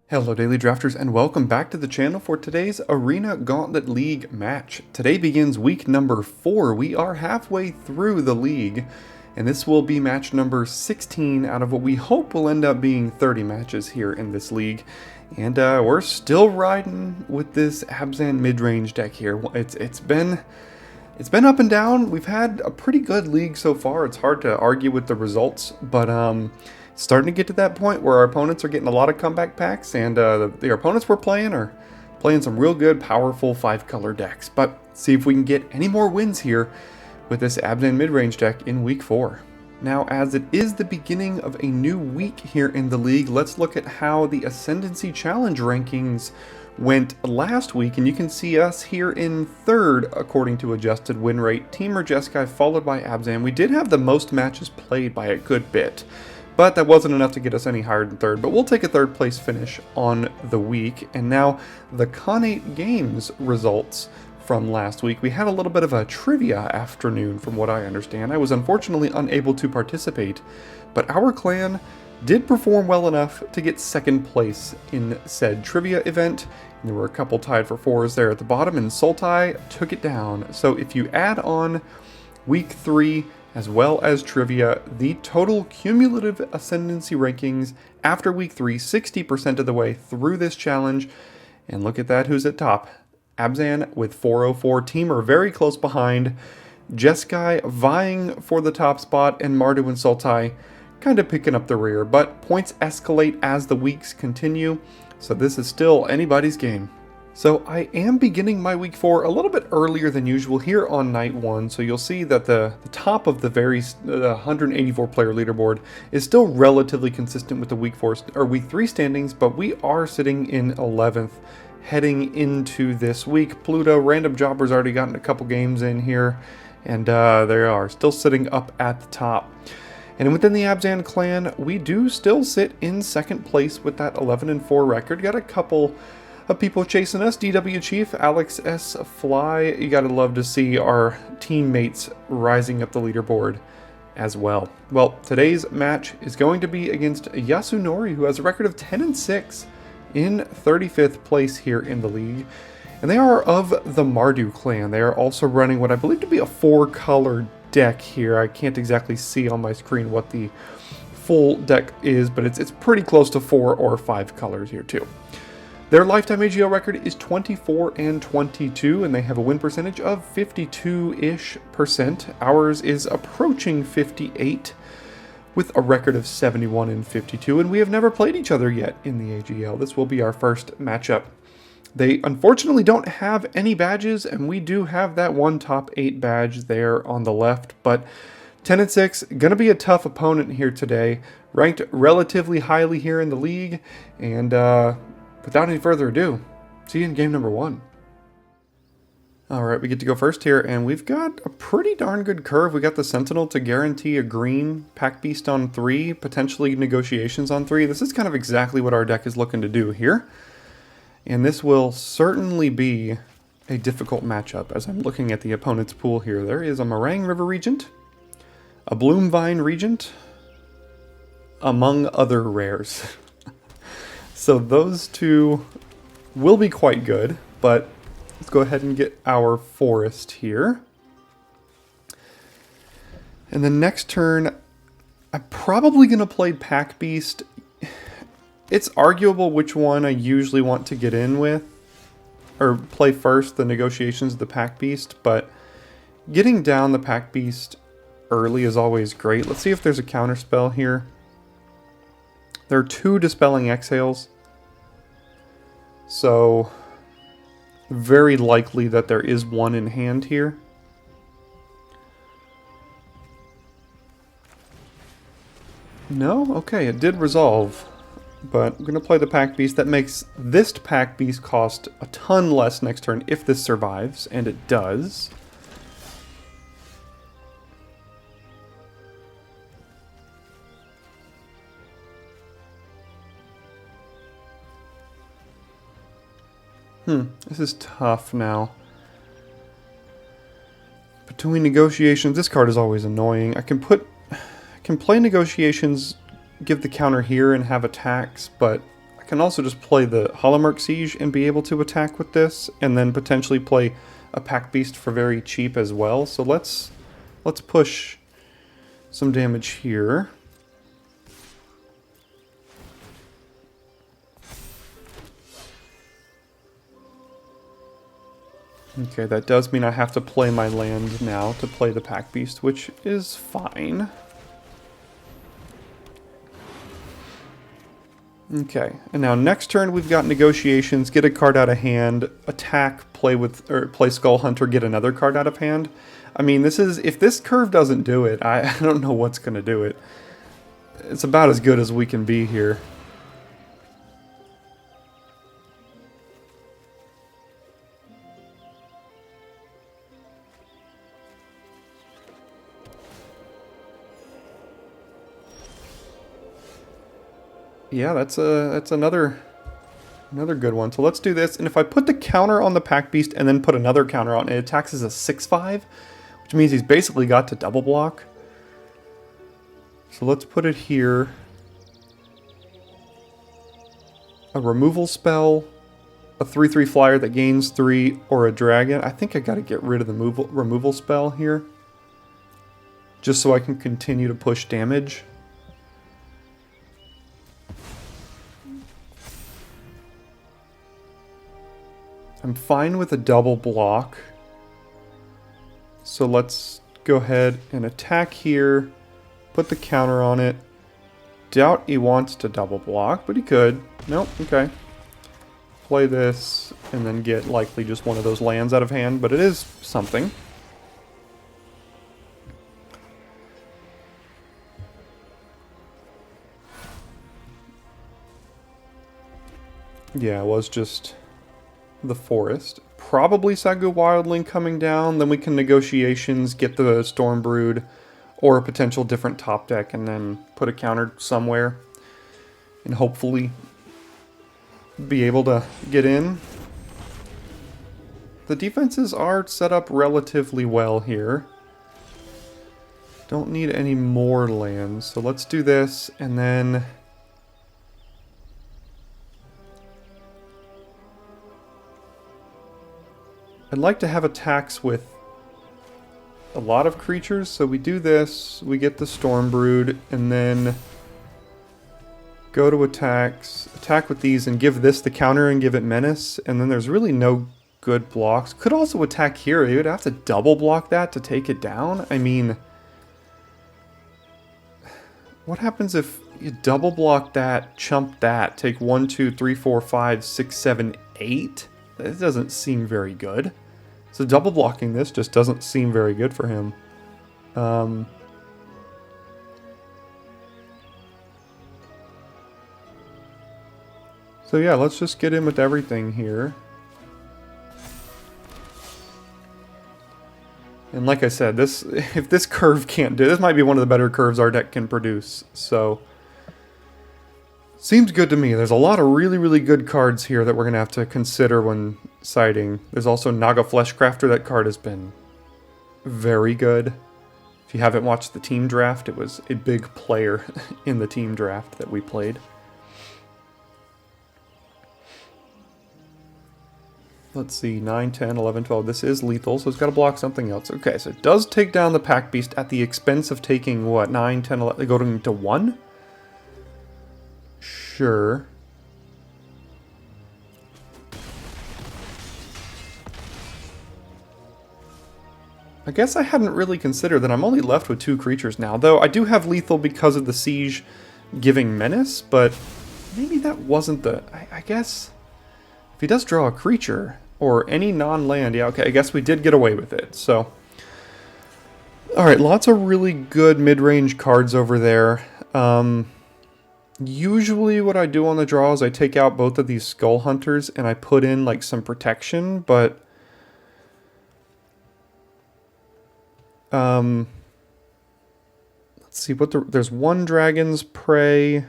Hello Daily Drafters and welcome back to the channel for today's Arena Gauntlet League match. Today begins week number 4. We are halfway through the league and this will be match number 16 out of what we hope will end up being 30 matches here in this league. And we're still riding with this Abzan mid-range deck here. It's been up and down. We've had a pretty good league so far. It's hard to argue with the results, but it's starting to get to that point where our opponents are getting a lot of comeback packs, and the opponents we're playing are playing some real good, powerful 5-color decks. But see if we can get any more wins here with this Abzan mid-range deck in week 4. Now, as it is the beginning of a new week here in the league, let's look at how the Ascendancy Challenge rankings went last week, and you can see us here in 3rd according to adjusted win rate. Team Jeskai followed by Abzan. We did have the most matches played by a good bit, but that wasn't enough to get us any higher than 3rd, but we'll take a 3rd place finish on the week. And now the Con8 Games results from last week. We had a little bit of a trivia afternoon from what I understand. I was unfortunately unable to participate, but our clan did perform well enough to get 2nd place in said trivia event. And there were a couple tied for 4s there at the bottom, and Sultai took it down. So if you add on week 3 as well as trivia, the total cumulative Ascendancy rankings after week 3, 60% of the way through this challenge. And look at that, who's at top? Abzan with 404. Team are very close behind. Jeskai vying for the top spot, and Mardu and Sultai kind of picking up the rear. But points escalate as the weeks continue, so this is still anybody's game. So I am beginning my week 4 a little bit earlier than usual here on night 1, so you'll see that the top of the 184 player leaderboard is still relatively consistent with the week 3 standings, but we are sitting in 11th heading into this week. Pluto, Random Jobber's already gotten a couple games in here, and they are still sitting up at the top. And within the Abzan clan, we do still sit in 2nd place with that 11-4 record. Got a couple of people chasing us. DW Chief, Alex S. Fly, you gotta love to see our teammates rising up the leaderboard as well. Well, today's match is going to be against Yasunori, who has a record of 10-6 in 35th place here in the league. And they are of the Mardu clan. They are also running what I believe to be a 4-color deck here. I can't exactly see on my screen what the full deck is, but it's pretty close to 4 or 5 colors here too. Their lifetime AGL record is 24-22, and they have a win percentage of 52-ish%. Ours is approaching 58, with a record of 71-52, and we have never played each other yet in the AGL. This will be our first matchup. They unfortunately don't have any badges, and we do have that one top 8 badge there on the left, but 10-6, gonna be a tough opponent here today. Ranked relatively highly here in the league, and without any further ado, see you in game number 1. Alright, we get to go first here, and we've got a pretty darn good curve. We got the Sentinel to guarantee a green, Pack Beast on 3, potentially Negotiations on 3. This is kind of exactly what our deck is looking to do here. And this will certainly be a difficult matchup as I'm looking at the opponent's pool here. There is a Meringue River Regent, a Bloomvine Regent, among other rares. So those two will be quite good, but let's go ahead and get our forest here. And the next turn, I'm probably going to play Pack Beast. It's arguable which one I usually want to get in with, or play first, the Negotiations of the Pack Beast, but getting down the Pack Beast early is always great. Let's see if there's a counterspell here. There are 2 Dispelling Exhales, so very likely that there is one in hand here. No? Okay, it did resolve. But I'm going to play the Pack Beast. That makes this Pack Beast cost a ton less next turn if this survives, and it does. This is tough now. Between Negotiations, this card is always annoying. I can play Negotiations, give the counter here and have attacks, but I I can also just play the Holomark Siege and be able to attack with this, and then potentially play a Pack Beast for very cheap as well. So let's push some damage here. Okay, that does mean I have to play my land now to play the Pack Beast, which is fine. Okay, and now next turn we've got negotiations, get a card out of hand, attack, play Skull Hunter, get another card out of hand. I mean, this is, if this curve doesn't do it, I don't know what's going to do it. It's about as good as we can be here. Yeah, that's another good one. So let's do this. And if I put the counter on the Pack Beast and then put another counter on it, attacks as a 6/5, which means he's basically got to double block. So let's put it here. A removal spell, a 3/3 flyer that gains 3, or a dragon. I think I got to get rid of the removal spell here, just so I can continue to push damage. I'm fine with a double block. So let's go ahead and attack here. Put the counter on it. Doubt he wants to double block, but he could. Nope, okay. Play this and then get likely just one of those lands out of hand, but it is something. Yeah, it was just the forest. Probably Sagu Wildling coming down, then we can negotiations, get the Stormbrood, or a potential different top deck, and then put a counter somewhere, and hopefully be able to get in. The defenses are set up relatively well here. Don't need any more lands, so let's do this, and then I'd like to have attacks with a lot of creatures, so we do this, we get the Stormbrood, and then go to attacks, attack with these, and give this the counter and give it Menace, and then there's really no good blocks. Could also attack here, you would have to double block that to take it down. I mean, what happens if you double block that, chump that, take 1, 2, 3, 4, 5, 6, 7, 8? That doesn't seem very good. So double blocking this just doesn't seem very good for him. So yeah, let's just get in with everything here. And like I said, if this curve can't do it, this might be one of the better curves our deck can produce. So seems good to me. There's a lot of really, really good cards here that we're going to have to consider when siding. There's also Naga Fleshcrafter. That card has been very good. If you haven't watched the team draft, it was a big player in the team draft that we played. Let's see, 9, 10, 11, 12. This is lethal, so it's got to block something else. Okay, so it does take down the Pack Beast at the expense of taking, what, 9, 10, 11, going to 1? Sure. I guess I hadn't really considered that I'm only left with 2 creatures now, though I do have lethal because of the siege giving Menace, but maybe that wasn't the... I guess if he does draw a creature or any non-land, yeah, okay, I guess we did get away with it, so... Alright, lots of really good mid-range cards over there. Usually what I do on the draw is I take out both of these Skull Hunters and I put in like some protection, but let's see what there's 1 Dragon's Prey.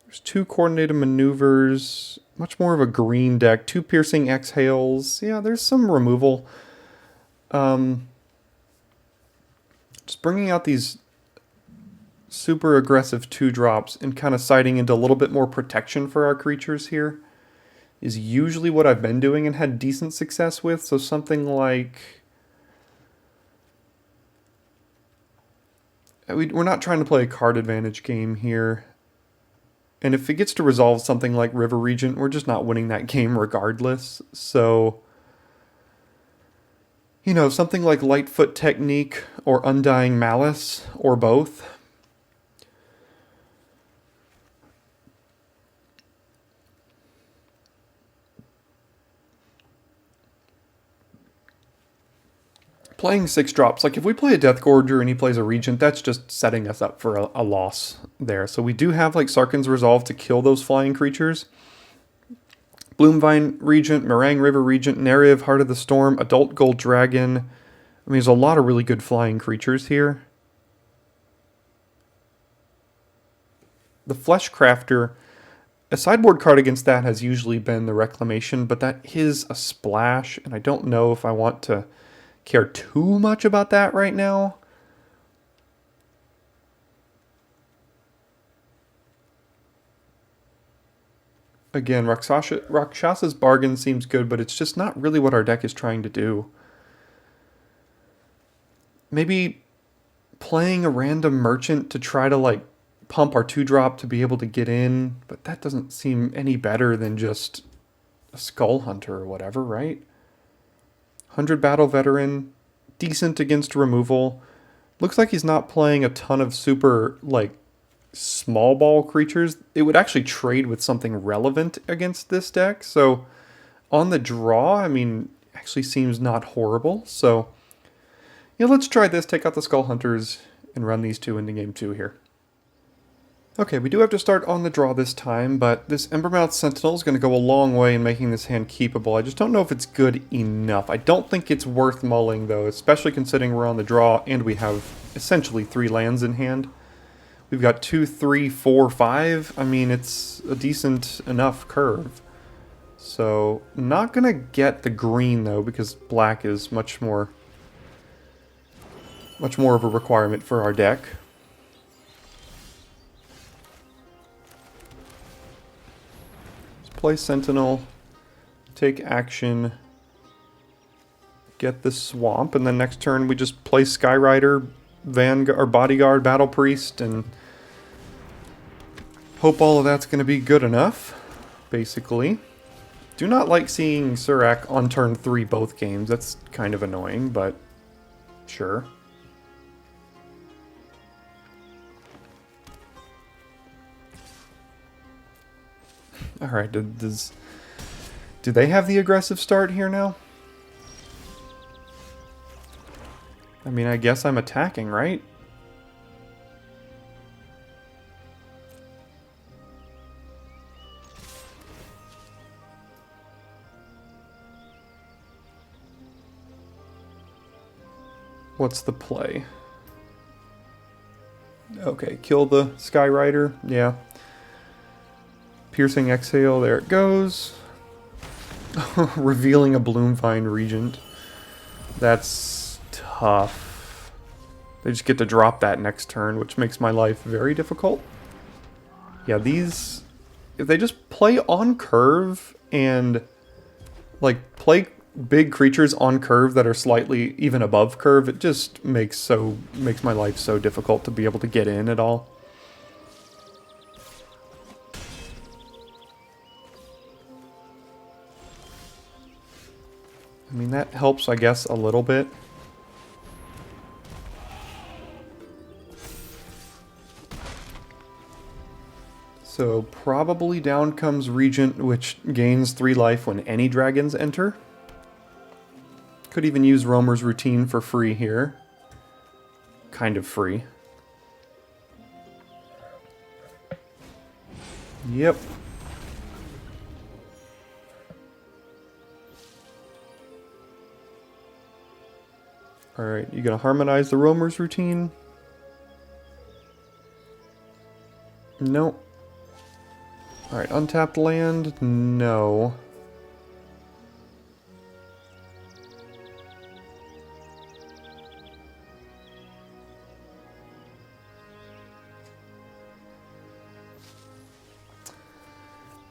There's 2 Coordinated Maneuvers, much more of a green deck, 2 Piercing Exhales. Yeah, there's some removal. Just bringing out these super aggressive 2-drops and kind of siding into a little bit more protection for our creatures here is usually what I've been doing and had decent success with. So something like... We're not trying to play a card advantage game here. And if it gets to resolve something like River Regent, we're just not winning that game regardless. So, you know, something like Lightfoot Technique or Undying Malice, or both. Playing 6-drops, like if we play a Death Gorger and he plays a Regent, that's just setting us up for a loss there. So we do have like Sarkhan's Resolve to kill those flying creatures. Bloomvine Regent, Meringue River Regent, Nerev, Heart of the Storm, Adult Gold Dragon. I mean, there's a lot of really good flying creatures here. The Fleshcrafter, a sideboard card against that has usually been the Reclamation, but that is a splash, and I don't know if I want to care too much about that right now. Again, Rakshasa's Bargain seems good, but it's just not really what our deck is trying to do. Maybe playing a random merchant to try to like pump our 2-drop to be able to get in, but that doesn't seem any better than just a Skull Hunter or whatever, right? 100 Battle Veteran, decent against removal. Looks like he's not playing a ton of super, like, small ball creatures. It would actually trade with something relevant against this deck. So, on the draw, I mean, actually seems not horrible. So, yeah, let's try this. Take out the Skull Hunters and run these two into game 2 here. Okay, we do have to start on the draw this time, but this Embermouth Sentinel is going to go a long way in making this hand keepable. I just don't know if it's good enough. I don't think it's worth mulling, though, especially considering we're on the draw and we have essentially 3 lands in hand. We've got 2, 3, 4, 5. I mean, it's a decent enough curve. So, not going to get the green, though, because black is much more of a requirement for our deck. Play Sentinel, take action, get the Swamp, and then next turn we just play Skyrider, Vanguard, or Bodyguard, Battle Priest, and hope all of that's going to be good enough, basically. Do not like seeing Surak on turn 3 both games. That's kind of annoying, but sure. Alright, do they have the aggressive start here now? I mean, I guess I'm attacking, right? What's the play? Okay, kill the Skyrider, yeah. Piercing Exhale, there it goes. Revealing a Bloomvine Regent. That's tough. They just get to drop that next turn, which makes my life very difficult. Yeah, these... If they just play on curve and, like, play big creatures on curve that are slightly even above curve, it just makes my life so difficult to be able to get in at all. I mean, that helps, I guess, a little bit. So, probably down comes Regent, which gains 3 life when any dragons enter. Could even use Roamer's Routine for free here. Kind of free. Yep. Alright, you gonna harmonize the Roamer's Routine? Nope. Alright, untapped land? No.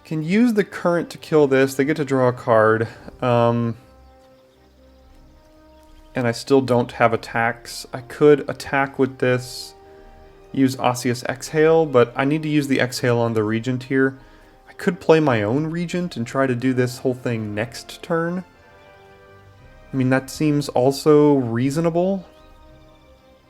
Can use the current to kill this. They get to draw a card. And I still don't have attacks. I could attack with this, use Osseous Exhale, but I need to use the Exhale on the Regent here. I could play my own Regent and try to do this whole thing next turn. I mean, that seems also reasonable.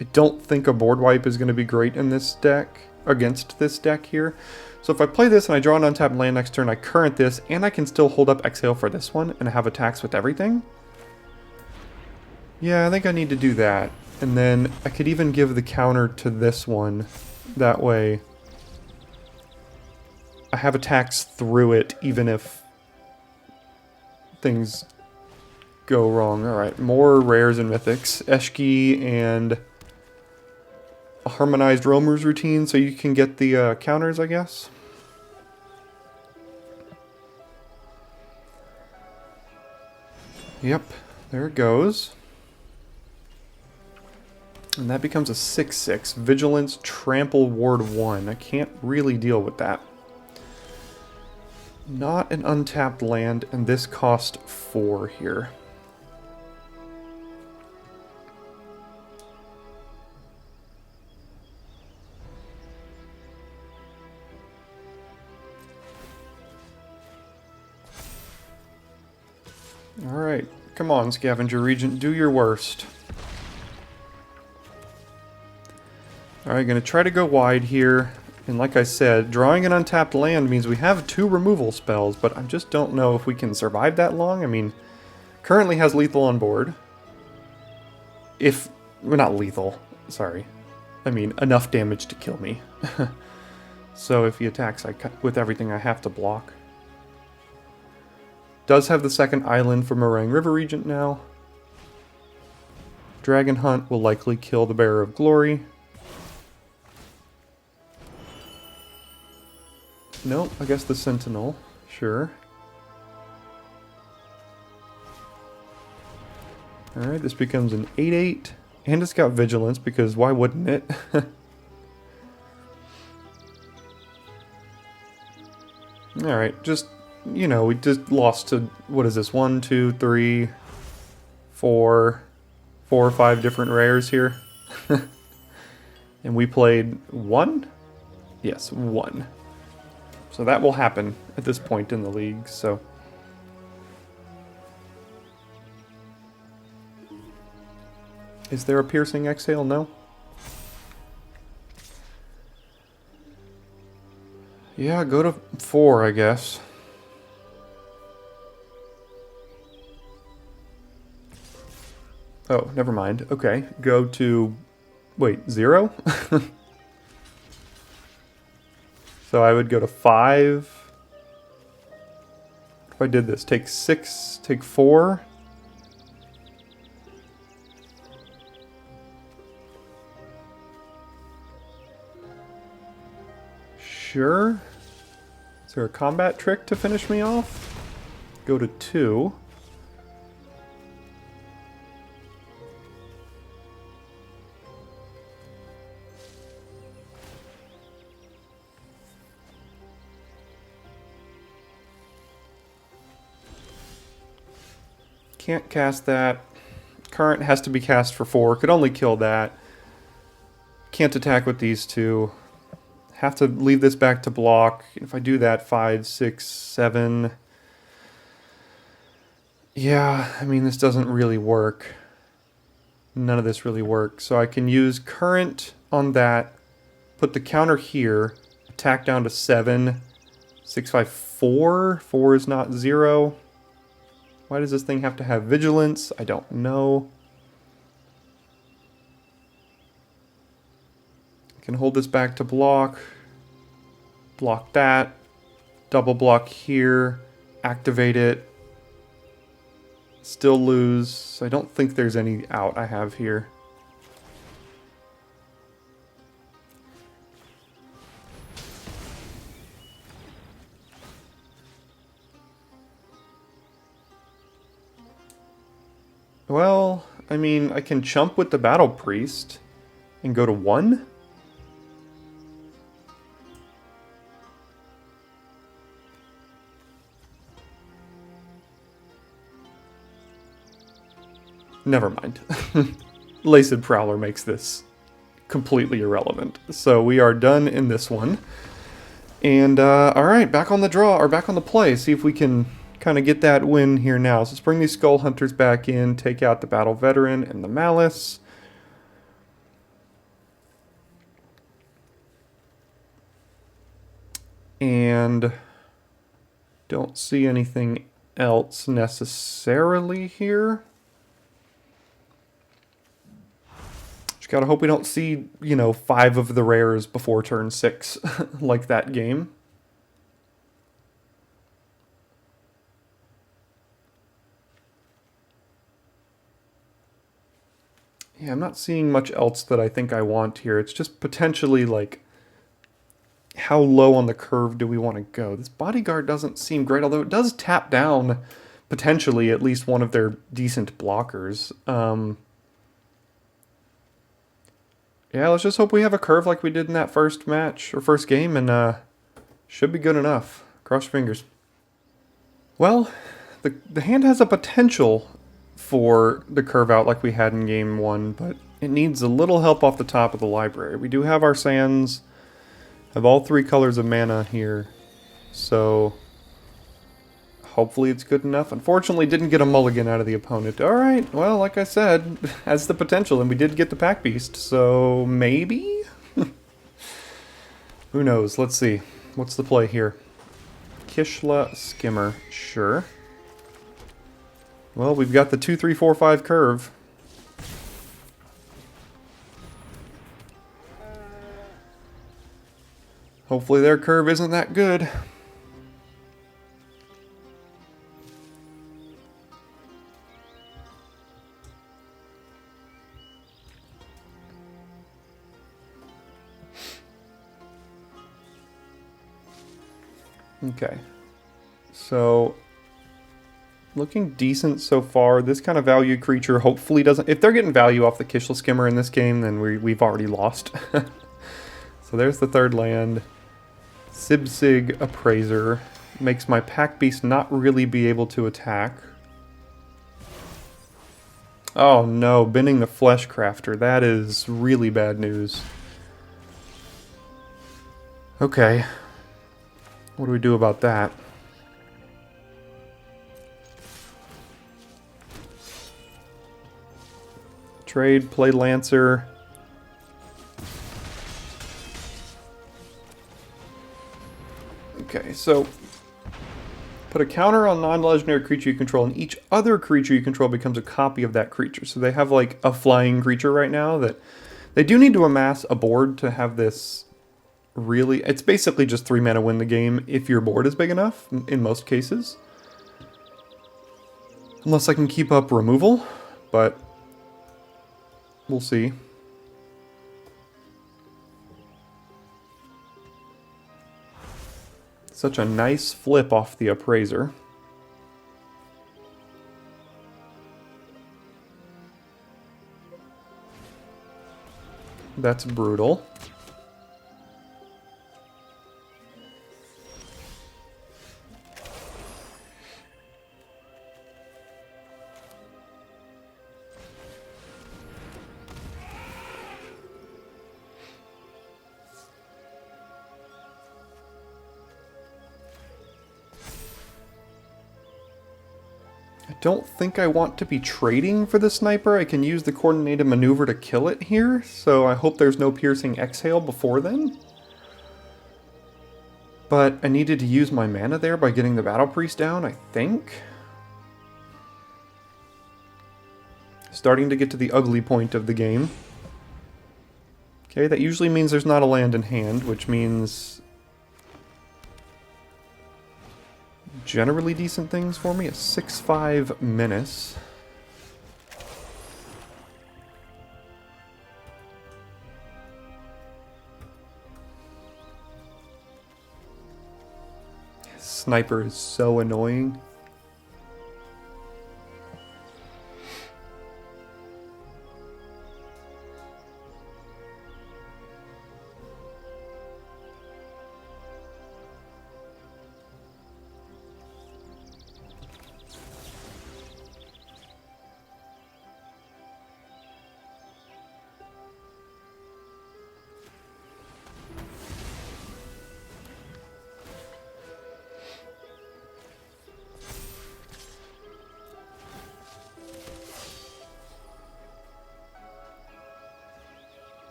I don't think a board wipe is going to be great in this deck, against this deck here. So if I play this and I draw an untapped land next turn, I current this, and I can still hold up Exhale for this one and have attacks with everything. Yeah, I think I need to do that. And then I could even give the counter to this one. That way I have attacks through it, even if things go wrong. Alright, more rares and mythics. Eshki and a harmonized roamers routine, so you can get the counters, I guess. Yep, there it goes. And that becomes a 6/6. Vigilance, Trample, Ward 1. I can't really deal with that. Not an untapped land, and this cost 4 here. Alright, come on, Scavenger Regent, do your worst. Alright, gonna try to go wide here. And like I said, drawing an untapped land means we have 2 removal spells, but I just don't know if we can survive that long. I mean, currently has lethal on board. If, well, not lethal, sorry. I mean, enough damage to kill me. So if he attacks with everything, I have to block. Does have the second island for Meringue River Regent now. Dragon Hunt will likely kill the Bearer of Glory. Nope, I guess the Sentinel. Sure. Alright, this becomes an 8/8. And it's got Vigilance, because why wouldn't it? Alright, just, you know, we just lost to, what is this, 1, 2, 3, 4 or 5 different rares here. And we played 1? Yes, 1. So that will happen at this point in the league, so. Is there a Piercing Exhale? No? Yeah, go to 4, I guess. Oh, never mind. Okay, go to... Wait, 0? So I would go to 5. If I did this, take 6, take 4. Sure. Is there a combat trick to finish me off? Go to 2. Can't cast that. Current has to be cast for 4. Could only kill that. Can't attack with these 2. Have to leave this back to block. If I do that, 5, 6, 7. Yeah, I mean, this doesn't really work. None of this really works. So I can use current on that, put the counter here, attack down to 7, 6, 5, 4. 4 is not 0. Why does this thing have to have vigilance? I don't know. I can hold this back to block. Block that. Double block here. Activate it. Still lose. I don't think there's any out I have here. Well, I mean, I can chump with the Battle Priest and go to 1. Never mind. Laced Prowler makes this completely irrelevant. So we are done in this one. And, alright, back on the draw, or back on the play. See if we can kind of get that win here now. So let's bring these Skull Hunters back in, take out the Battle Veteran and the Malice. And don't see anything else necessarily here. Just gotta hope we don't see, you know, 5 of the rares before turn 6, like that game. Yeah, I'm not seeing much else that I think I want here. It's just potentially, like, how low on the curve do we want to go? This Bodyguard doesn't seem great, although it does tap down, potentially, at least one of their decent blockers. Yeah, let's just hope we have a curve like we did in that first match, or first game, and should be good enough. Cross your fingers. Well, the hand has a potential for the curve out like we had in game 1, but it needs a little help off the top of the library. We do have our sands, have all 3 colors of mana here, so hopefully it's good enough. Unfortunately, didn't get a mulligan out of the opponent. Alright, well, like I said, has the potential, and we did get the Pack Beast, so maybe? Who knows? Let's see. What's the play here? Kishla Skimmer, sure. Well, we've got the 2, 3, 4, 5 curve. Hopefully their curve isn't that good. Okay. So, looking decent so far. This kind of valued creature hopefully doesn't... If they're getting value off the Kishla Skimmer in this game, then we've already lost. So there's the 3rd land. Sibsig Appraiser makes my Pack Beast not really be able to attack. Oh no, binning the Flesh Crafter. That is really bad news. Okay. What do we do about that? Trade, play Lancer. Okay, so put a counter on non-legendary creature you control, and each other creature you control becomes a copy of that creature. So they have like a flying creature right now that they do need to amass a board to have this really... It's basically just 3 mana win the game if your board is big enough, in most cases. Unless I can keep up removal, but we'll see. Such a nice flip off the Appraiser. That's brutal. I don't think I want to be trading for the sniper. I can use the coordinated maneuver to kill it here, so I hope there's no piercing exhale before then. But I needed to use my mana there by getting the Battle Priest down, I think. Starting to get to the ugly point of the game. Okay, that usually means there's not a land in hand, which means generally decent things for me. A 6/5 Menace. Sniper is so annoying.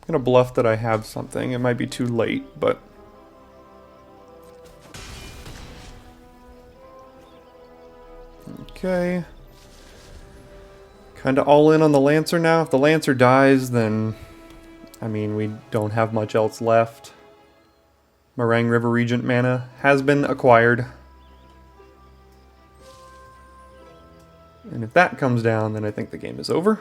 gonna bluff that I have something. It might be too late, but... Okay. Kinda all in on the Lancer now. If the Lancer dies, then... I mean, we don't have much else left. Meringue River Regent mana has been acquired. And if that comes down, then I think the game is over.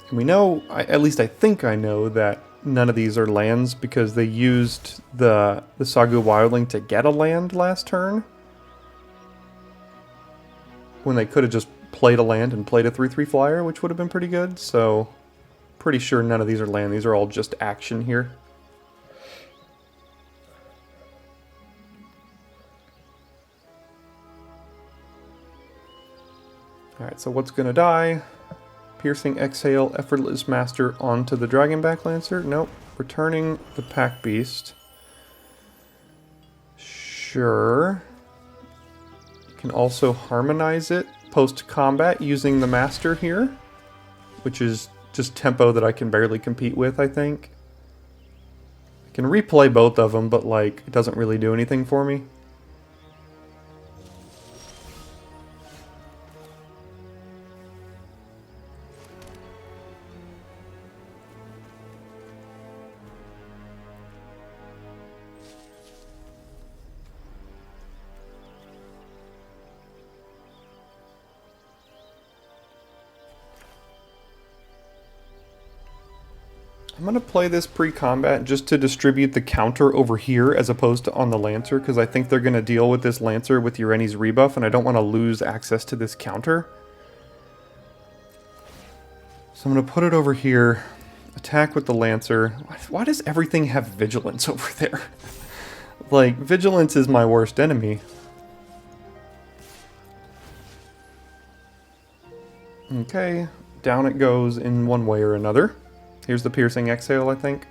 And we know, at least I think I know, that none of these are lands because they used the Sagu Wildling to get a land last turn. When they could have just played a land and played a 3/3 flyer, which would have been pretty good. So, pretty sure none of these are land. These are all just action here. Alright, so what's gonna die? Piercing Exhale, Effortless Master onto the Dragonback Lancer. Nope. Returning the Pack Beast. Sure. Can also harmonize it post-combat using the Master here, which is just tempo that I can barely compete with, I think. I can replay both of them, but like, it doesn't really do anything for me. I'm going to play this pre-combat just to distribute the counter over here as opposed to on the Lancer, because I think they're going to deal with this Lancer with Ureni's rebuff, and I don't want to lose access to this counter. So I'm going to put it over here, attack with the Lancer. Why does everything have Vigilance over there? Like, Vigilance is my worst enemy. Okay, down it goes in one way or another. Here's the Piercing Exhale, I think.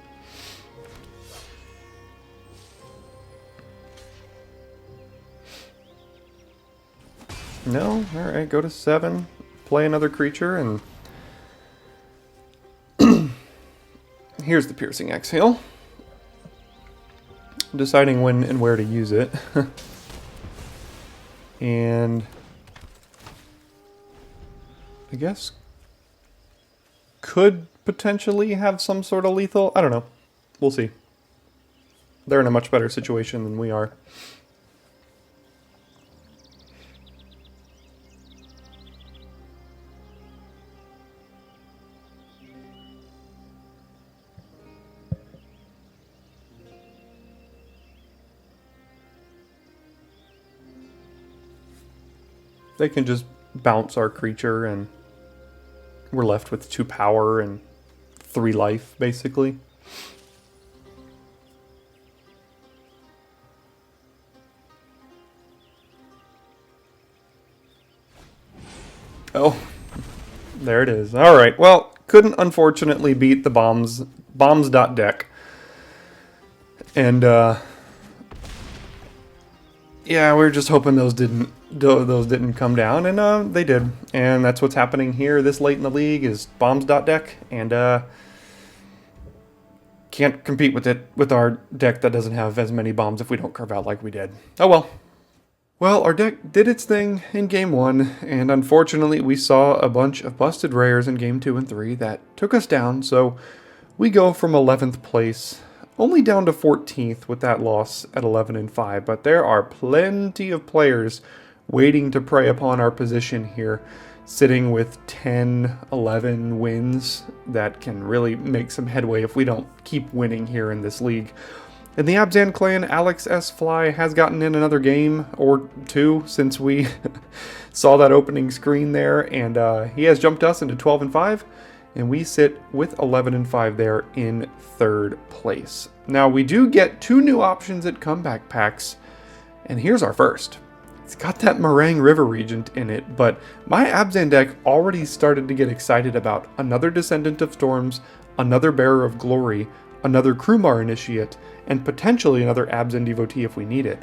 No? Alright, go to 7. Play another creature, and... here's the Piercing Exhale. Deciding when and where to use it. And... I guess... could potentially have some sort of lethal. I don't know. We'll see. They're in a much better situation than we are. They can just bounce our creature and we're left with 2 power and 3 life, basically. Oh, there it is. Alright, well, couldn't unfortunately beat the bombs.deck. And, yeah, we were just hoping those didn't come down, and they did. And that's what's happening here this late in the league is bombs.deck, and can't compete with it with our deck that doesn't have as many bombs if we don't curve out like we did. Oh well. Well, our deck did its thing in Game 1, and unfortunately we saw a bunch of busted rares in Game 2 and 3 that took us down, so we go from 11th place only down to 14th with that loss at 11 and 5, but there are plenty of players waiting to prey upon our position here, sitting with 10, 11 wins that can really make some headway if we don't keep winning here in this league. In the Abzan clan, Alex S. Fly has gotten in another game or 2 since we saw that opening screen there, and he has jumped us into 12 and 5, and we sit with 11 and 5 there in 3rd place. Now, we do get 2 new options at comeback packs, and here's our first. It's got that Meringue River Regent in it, but my Abzan deck already started to get excited about another Descendant of Storms, another Bearer of Glory, another Krumar Initiate, and potentially another Abzan Devotee if we need it.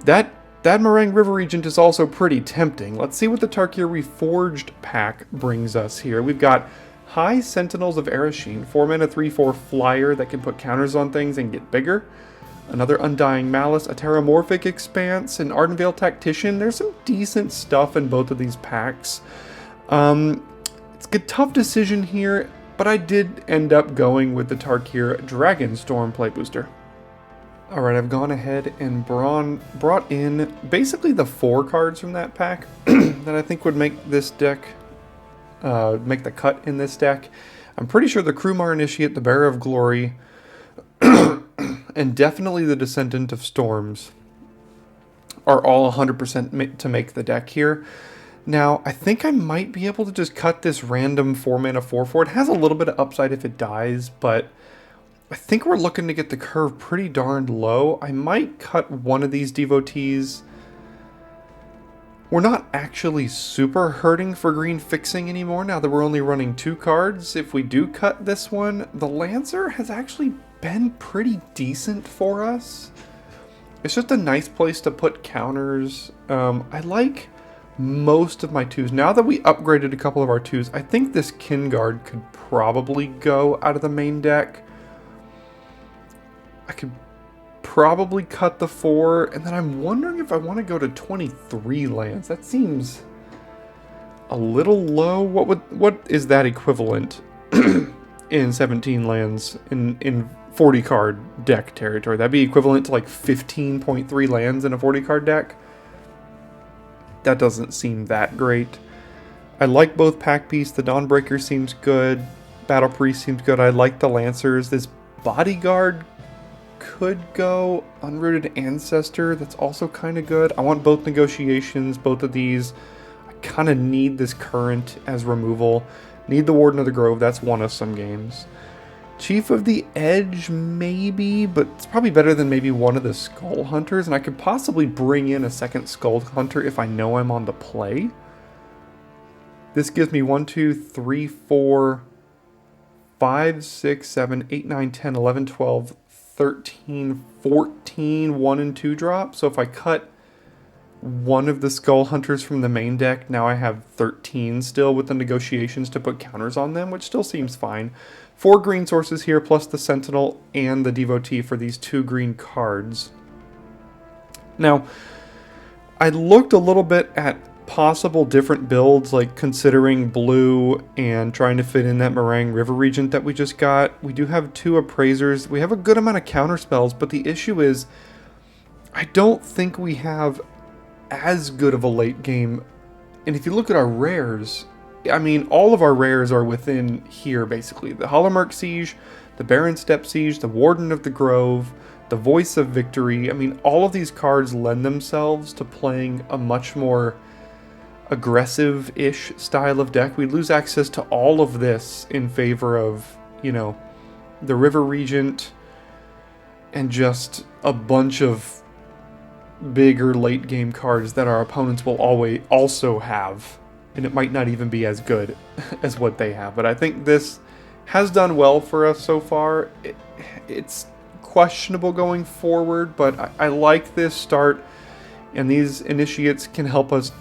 That Meringue River Regent is also pretty tempting. Let's see what the Tarkir Reforged pack brings us here. We've got High Sentinels of Ereshkigal, 4 mana 3/4 flyer that can put counters on things and get bigger. Another Undying Malice, a Terramorphic Expanse, an Ardenvale Tactician. There's some decent stuff in both of these packs. It's a tough decision here, but I did end up going with the Tarkir Dragonstorm Play Booster. Alright, I've gone ahead and brought in basically the 4 cards from that pack that I think would make this deck, make the cut in this deck. I'm pretty sure the Krumar Initiate, the Bearer of Glory, and definitely the Descendant of Storms are all 100% to make the deck here. Now, I think I might be able to just cut this random 4 mana 4/4. It has a little bit of upside if it dies, but I think we're looking to get the curve pretty darn low. I might cut one of these Devotees. We're not actually super hurting for green fixing anymore now that we're only running 2 cards. If we do cut this one, the Lancer has actually been pretty decent for us. It's just a nice place to put counters. I like most of my 2s. Now that we upgraded a couple of our 2s, I think this Kinguard could probably go out of the main deck. I could probably cut the 4, and then I'm wondering if I want to go to 23 lands. That seems a little low. What is that equivalent in 17 lands in 40 card deck territory? That'd be equivalent to like 15.3 lands in a 40 card deck. That doesn't seem that great. I like both pack pieces. The Dawnbreaker seems good. Battle Priest seems good. I like the Lancers. This Bodyguard could go. Unrooted Ancestor, that's also kind of good. I want both Negotiations, both of these. I kind of need this Current as removal. Need the Warden of the Grove, that's one of some games. Chief of the Edge, maybe, but it's probably better than maybe one of the Skull Hunters, and I could possibly bring in a second Skull Hunter if I know I'm on the play. This gives me 1, 2, 3, 4, 5, 6, 7, 8, 9, 10, 11, 12, 13, 14 1 and 2 drop. So if I cut one of the Skull Hunters from the main deck, now I have 13 still with the Negotiations to put counters on them, which still seems fine. 4 green sources here, plus the Sentinel and the Devotee for these 2 green cards. Now, I looked a little bit at possible different builds, like considering blue and trying to fit in that Meringue River Regent that we just got. We do have 2 Appraisers. We have a good amount of counter spells, but the issue is I don't think we have as good of a late game. And if you look at our rares, I mean, all of our rares are within here, basically. The Hollowmark Siege, the Barren Step Siege, the Warden of the Grove, the Voice of Victory. I mean, all of these cards lend themselves to playing a much more aggressive-ish style of deck. We lose access to all of this in favor of, you know, the River Regent and just a bunch of bigger late-game cards that our opponents will always also have. And it might not even be as good as what they have. But I think this has done well for us so far. It's questionable going forward, but I like this start. And these Initiates can help us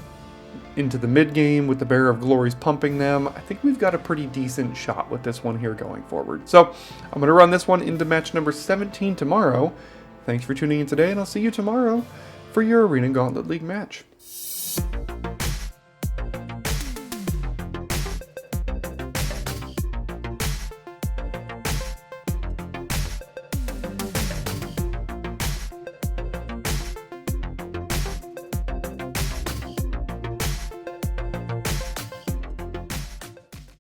into the mid-game with the Bearer of Glories pumping them. I think we've got a pretty decent shot with this one here going forward. So I'm going to run this one into match number 17 tomorrow. Thanks for tuning in today, and I'll see you tomorrow for your Arena Gauntlet League match.